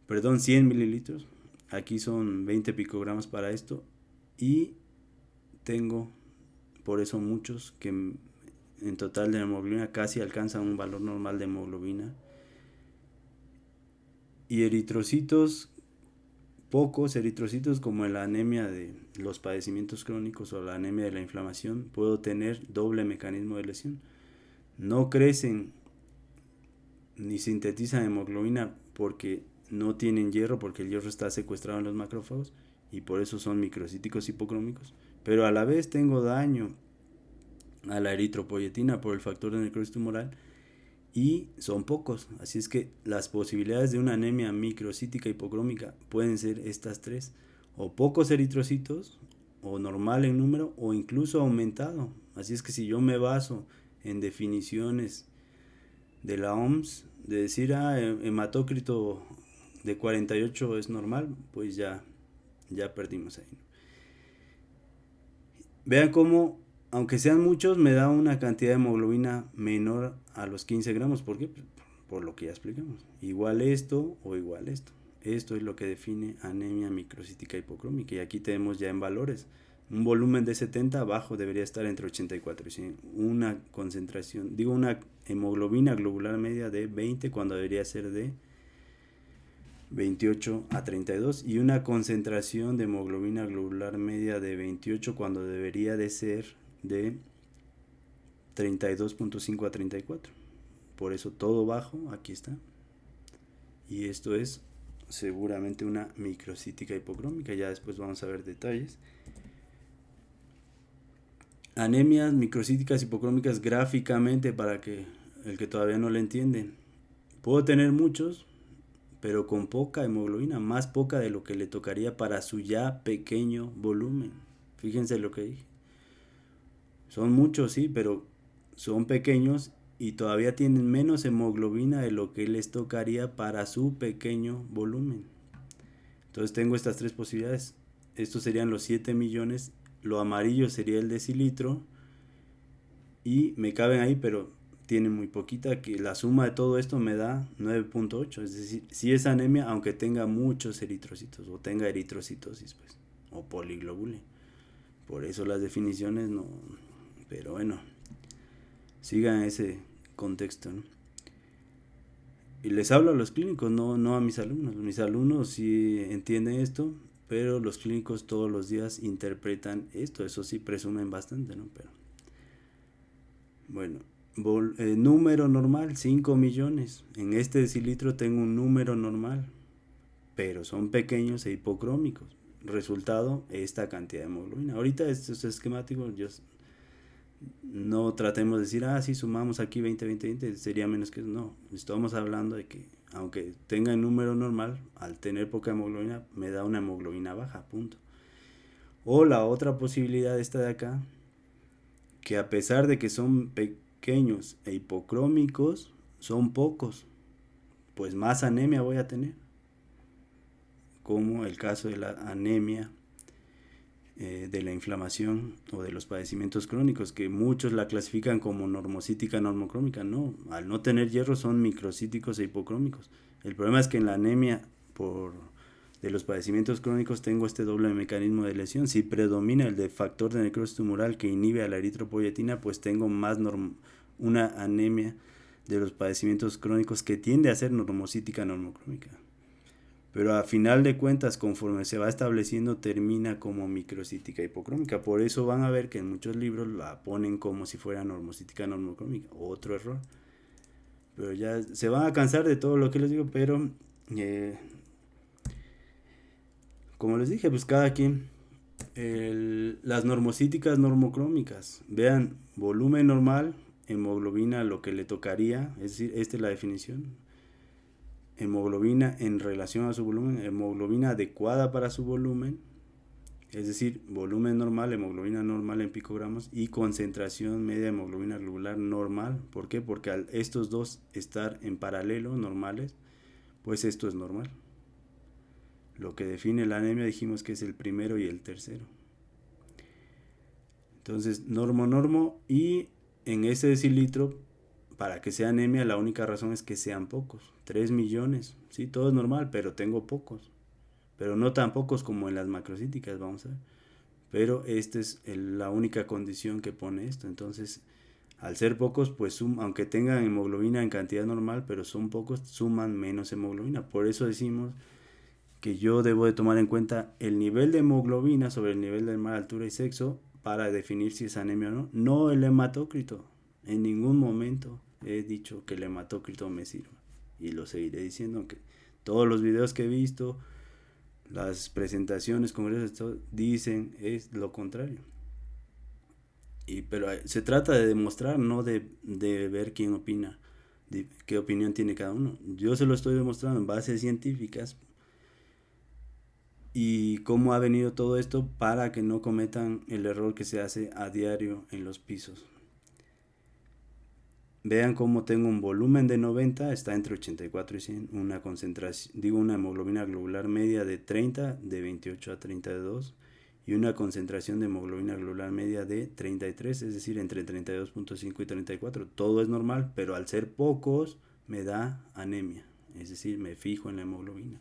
Perdón, 100 mililitros. Aquí son 20 picogramos para esto. Y tengo, por eso muchos, que en total de hemoglobina casi alcanzan un valor normal de hemoglobina. Y eritrocitos, pocos eritrocitos, como en la anemia de los padecimientos crónicos o la anemia de la inflamación, puedo tener doble mecanismo de lesión. No crecen ni sintetizan hemoglobina porque no tienen hierro, porque el hierro está secuestrado en los macrófagos y por eso son microcíticos hipocrómicos. Pero a la vez tengo daño a la eritropoyetina por el factor de necrosis tumoral y son pocos. Así es que las posibilidades de una anemia microcítica hipocrómica pueden ser estas tres: o pocos eritrocitos, o normal en número, o incluso aumentado. Así es que si yo me baso en definiciones de la OMS, de decir, hematócrito de 48 es normal, pues ya perdimos ahí. Vean cómo, aunque sean muchos, me da una cantidad de hemoglobina menor a los 15 gramos. ¿Por qué? Por lo que ya explicamos. Igual esto o igual esto. Esto es lo que define anemia microcítica hipocrómica. Y aquí tenemos ya en valores. Un volumen de 70, abajo debería estar entre 84 y 100. Una concentración, una hemoglobina globular media de 20 cuando debería ser de 28 a 32 y una concentración de hemoglobina globular media de 28 cuando debería de ser de 32.5 a 34. Por eso todo bajo, aquí está. Y esto es seguramente una microcítica hipocrómica. Ya después vamos a ver detalles. Anemias microcíticas hipocrómicas gráficamente para que el que todavía no le entienden. Puedo tener muchos, pero con poca hemoglobina, más poca de lo que le tocaría para su ya pequeño volumen. Fíjense lo que dije. Son muchos, sí, pero son pequeños y todavía tienen menos hemoglobina de lo que les tocaría para su pequeño volumen. Entonces tengo estas tres posibilidades. Estos serían los 7 millones. Lo amarillo sería el decilitro. Y me caben ahí, pero tiene muy poquita, que la suma de todo esto me da 9.8. Es decir, si es anemia, aunque tenga muchos eritrocitos, o tenga eritrocitosis, pues, o poliglobulia. Por eso las definiciones no. Pero bueno, sigan ese contexto, ¿no? Y les hablo a los clínicos, no a mis alumnos. Mis alumnos sí entienden esto, pero los clínicos todos los días interpretan esto. Eso sí, presumen bastante, ¿no? Pero bueno, número normal, 5 millones. En este decilitro tengo un número normal, pero son pequeños e hipocrómicos. Resultado, esta cantidad de hemoglobina. Ahorita estos esquemáticos, no tratemos de decir, si sumamos aquí 20, sería menos que eso. No, estamos hablando de que, aunque tenga el número normal, al tener poca hemoglobina, me da una hemoglobina baja, punto. O la otra posibilidad esta de acá, que a pesar de que son pequeños e hipocrómicos, son pocos, pues más anemia voy a tener, como el caso de la anemia de la inflamación o de los padecimientos crónicos, que muchos la clasifican como normocítica normocrómica. No, al no tener hierro son microcíticos e hipocrómicos. El problema es que en la anemia de los padecimientos crónicos tengo este doble mecanismo de lesión. Si predomina el de factor de necrosis tumoral que inhibe a la eritropoyetina, pues tengo más una anemia de los padecimientos crónicos que tiende a ser normocítica normocrómica. Pero a final de cuentas, conforme se va estableciendo, termina como microcítica hipocrómica. Por eso van a ver que en muchos libros la ponen como si fuera normocítica normocrómica. Otro error. Pero ya se van a cansar de todo lo que les digo, pero como les dije, pues cada quien. Las normocíticas normocrómicas. Vean, volumen normal, hemoglobina lo que le tocaría, es decir, esta es la definición. hemoglobina en relación a su volumen, hemoglobina adecuada para su volumen, es decir, volumen normal, hemoglobina normal en picogramos y concentración media de hemoglobina globular normal. ¿Por qué? Porque al estos dos estar en paralelo, normales, pues esto es normal. Lo que define la anemia dijimos que es el primero y el tercero. Entonces, normo y en ese decilitro, para que sea anemia, la única razón es que sean pocos. 3 millones, sí, todo es normal, pero tengo pocos. Pero no tan pocos como en las macrocíticas, vamos a ver. Pero esta es la única condición que pone esto. Entonces, al ser pocos, pues aunque tengan hemoglobina en cantidad normal, pero son pocos, suman menos hemoglobina. Por eso decimos que yo debo de tomar en cuenta el nivel de hemoglobina sobre el nivel de mar, altura y sexo para definir si es anemia o no. No el hematócrito. En ningún momento he dicho que el hematócrito me sirva. Y lo seguiré diciendo, aunque todos los videos que he visto, las presentaciones, congresos, dicen es lo contrario. Pero se trata de demostrar, no de ver quién opina, de qué opinión tiene cada uno. Yo se lo estoy demostrando en bases científicas y cómo ha venido todo esto para que no cometan el error que se hace a diario en los pisos. Vean cómo tengo un volumen de 90, está entre 84 y 100, una concentración, digo una hemoglobina globular media de 30, de 28 a 32, y una concentración de hemoglobina globular media de 33, es decir, entre 32.5 y 34. Todo es normal, pero al ser pocos me da anemia, es decir, me fijo en la hemoglobina.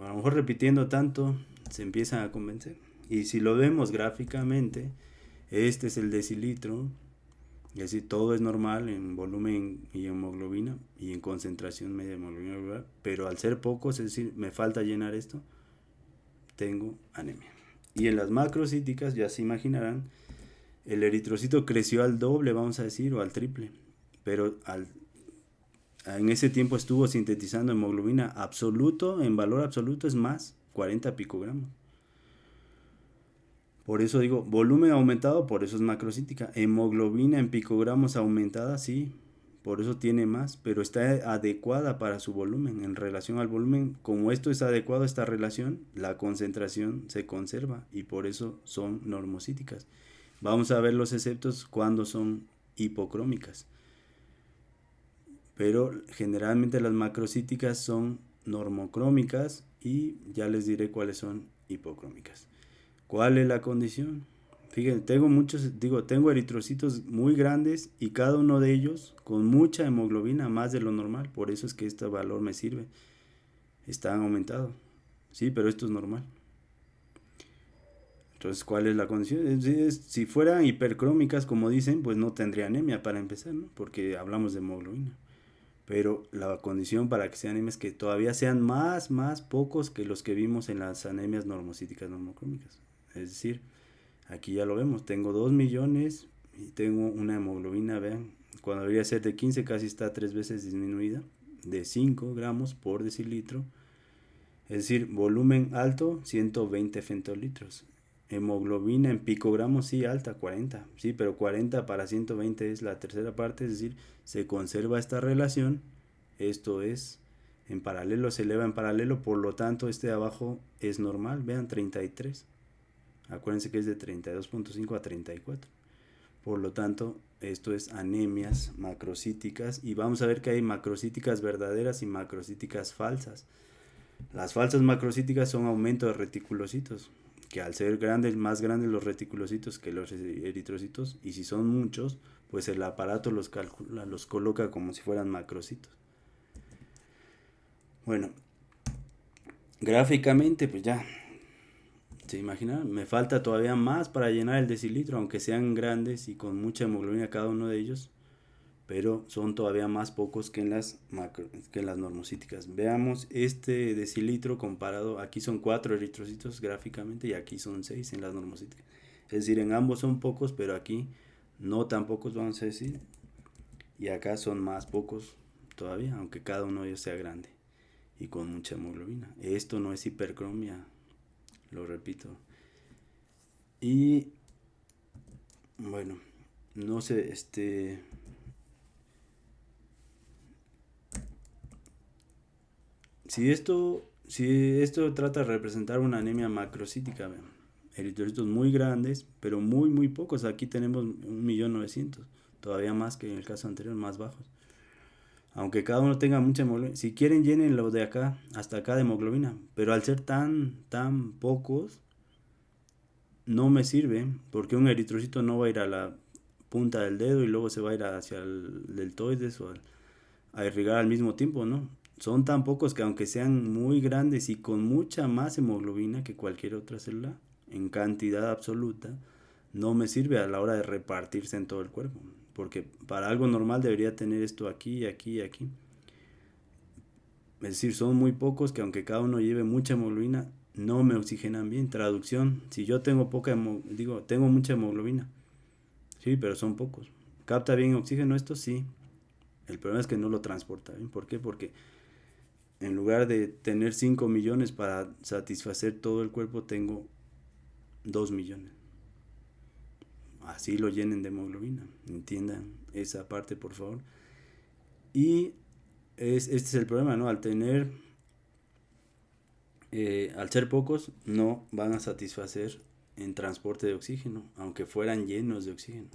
A lo mejor repitiendo tanto se empiezan a convencer. Y si lo vemos gráficamente, este es el decilitro, es decir, todo es normal en volumen y hemoglobina y en concentración media de hemoglobina globular, pero al ser pocos, es decir, me falta llenar esto, tengo anemia. Y en las macrocíticas, ya se imaginarán, el eritrocito creció al doble, vamos a decir, o al triple, pero en ese tiempo estuvo sintetizando hemoglobina absoluto, en valor absoluto es más, 40 picogramos. Por eso digo, volumen aumentado, por eso es macrocítica. Hemoglobina en picogramos aumentada, sí, por eso tiene más, pero está adecuada para su volumen. En relación al volumen, como esto es adecuado a esta relación, la concentración se conserva y por eso son normocíticas. Vamos a ver los exceptos cuando son hipocrómicas. Pero generalmente las macrocíticas son normocrómicas y ya les diré cuáles son hipocrómicas. ¿Cuál es la condición? Fíjense, tengo eritrocitos muy grandes y cada uno de ellos con mucha hemoglobina, más de lo normal. Por eso es que este valor me sirve. Está aumentado. Sí, pero esto es normal. Entonces, ¿cuál es la condición? Si fueran hipercrómicas, como dicen, pues no tendría anemia para empezar, ¿no? Porque hablamos de hemoglobina. Pero la condición para que sean anemias es que todavía sean más pocos que los que vimos en las anemias normocíticas normocrómicas. Es decir, aquí ya lo vemos, tengo 2 millones y tengo una hemoglobina, vean, cuando debería ser de 15 casi está 3 veces disminuida, de 5 gramos por decilitro. Es decir, volumen alto, 120 femtolitros. Hemoglobina en picogramos, sí, alta, 40. Sí, pero 40 para 120 es la tercera parte, es decir, se conserva esta relación. Esto es, en paralelo, se eleva en paralelo, por lo tanto, este de abajo es normal. Vean, 33. Acuérdense que es de 32.5 a 34. Por lo tanto, esto es anemias macrocíticas. Y vamos a ver que hay macrocíticas verdaderas y macrocíticas falsas. Las falsas macrocíticas son aumento de reticulocitos, que al ser grandes, más grandes los reticulocitos que los eritrocitos, y si son muchos, pues el aparato los calcula, los coloca como si fueran macrocitos. Bueno, gráficamente, pues ya, se imaginan, me falta todavía más para llenar el decilitro, aunque sean grandes y con mucha hemoglobina cada uno de ellos, pero son todavía más pocos que que en las normocíticas. Veamos este decilitro comparado, aquí son 4 eritrocitos gráficamente y aquí son 6 en las normocíticas. Es decir, en ambos son pocos, pero aquí no tan pocos, vamos a decir, y acá son más pocos todavía, aunque cada uno de ellos sea grande y con mucha hemoglobina. Esto no es hipercromia, lo repito. Y bueno, no sé, Si esto trata de representar una anemia macrocítica, vean, eritrocitos muy grandes, pero muy, muy pocos. Aquí tenemos 1.900.000, todavía más que en el caso anterior, más bajos. Aunque cada uno tenga mucha hemoglobina, si quieren llenen lo de acá, hasta acá de hemoglobina, pero al ser tan pocos, no me sirve, porque un eritrocito no va a ir a la punta del dedo y luego se va a ir hacia el deltoides a irrigar al mismo tiempo, ¿no? Son tan pocos que aunque sean muy grandes y con mucha más hemoglobina que cualquier otra célula, en cantidad absoluta, no me sirve a la hora de repartirse en todo el cuerpo. Porque para algo normal debería tener esto aquí, aquí y aquí. Es decir, son muy pocos que aunque cada uno lleve mucha hemoglobina, no me oxigenan bien. Traducción, si yo tengo tengo mucha hemoglobina, sí, pero son pocos. ¿Capta bien oxígeno esto? Sí. El problema es que no lo transporta bien. ¿Por qué? Porque en lugar de tener 5 millones para satisfacer todo el cuerpo, tengo 2 millones. Así lo llenen de hemoglobina. Entiendan esa parte, por favor. Y este es el problema, ¿no? Al ser pocos, no van a satisfacer en transporte de oxígeno, aunque fueran llenos de oxígeno.